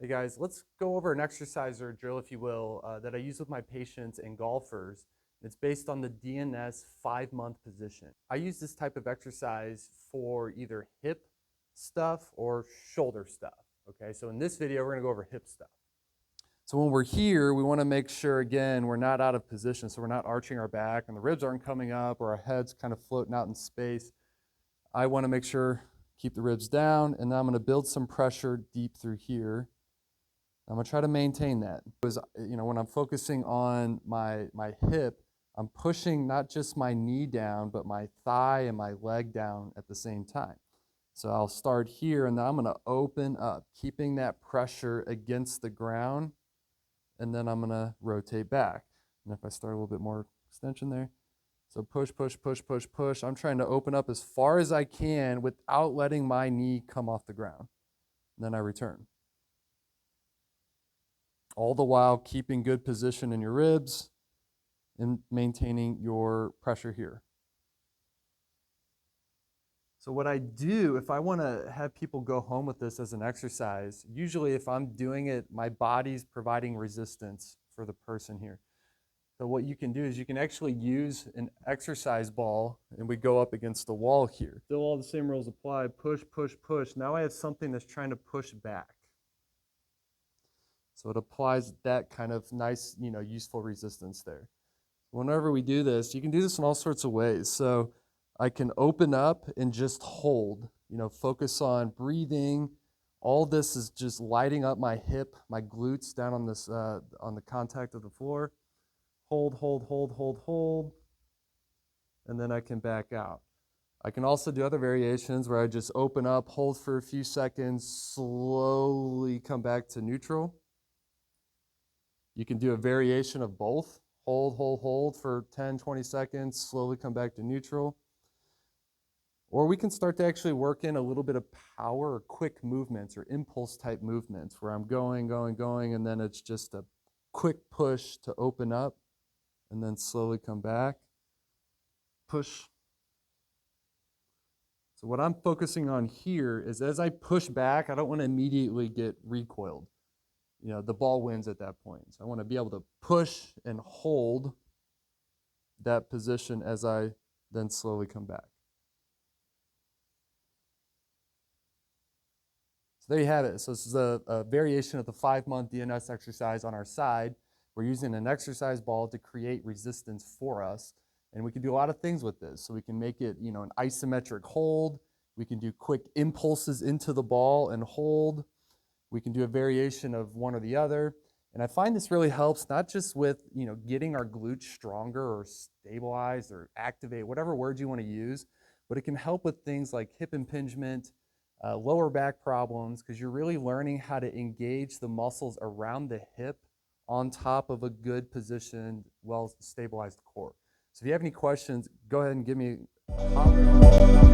Hey guys, let's go over an exercise or drill, if you will, that I use with my patients and golfers. It's based on the DNS 5-month position. I use this type of exercise for either hip stuff or shoulder stuff. Okay, so in this video, we're gonna go over hip stuff. So when we're here, we wanna make sure, again, we're not out of position. So we're not arching our back and the ribs aren't coming up or our head's kind of floating out in space. I wanna make sure, keep the ribs down, and then I'm gonna build some pressure deep through here. I'm gonna try to maintain that. Because, when I'm focusing on my hip, I'm pushing not just my knee down, but my thigh and my leg down at the same time. So I'll start here and then I'm gonna open up, keeping that pressure against the ground, and then I'm gonna rotate back. And if I start a little bit more extension there, so push, push, push, push, push. I'm trying to open up as far as I can without letting my knee come off the ground. And then I return. All the while keeping good position in your ribs and maintaining your pressure here. So what I do, if I want to have people go home with this as an exercise, usually if I'm doing it, my body's providing resistance for the person here. So what you can do is you can actually use an exercise ball, and we go up against the wall here. Still all the same rules apply, push, push, push. Now I have something that's trying to push back. So it applies that kind of nice, useful resistance there. Whenever we do this, you can do this in all sorts of ways. So I can open up and just hold, focus on breathing. All this is just lighting up my hip, my glutes down on this, on the contact of the floor. Hold, hold, hold, hold, hold. And then I can back out. I can also do other variations where I just open up, hold for a few seconds, slowly come back to neutral. You can do a variation of both. Hold, hold, hold for 10, 20 seconds, slowly come back to neutral. Or we can start to actually work in a little bit of power or quick movements or impulse type movements where I'm going, going, going, and then it's just a quick push to open up and then slowly come back. Push. So what I'm focusing on here is as I push back, I don't want to immediately get recoiled. The ball wins at that point. So I want to be able to push and hold that position as I then slowly come back. So there you have it. So this is a variation of the 5-month DNS exercise on our side. We're using an exercise ball to create resistance for us. And we can do a lot of things with this. So we can make it, an isometric hold. We can do quick impulses into the ball and hold. We can do a variation of one or the other. And I find this really helps not just with, getting our glutes stronger or stabilized or activate, whatever word you want to use, but it can help with things like hip impingement, lower back problems, because you're really learning how to engage the muscles around the hip on top of a good positioned, well-stabilized core. So if you have any questions, go ahead and give me a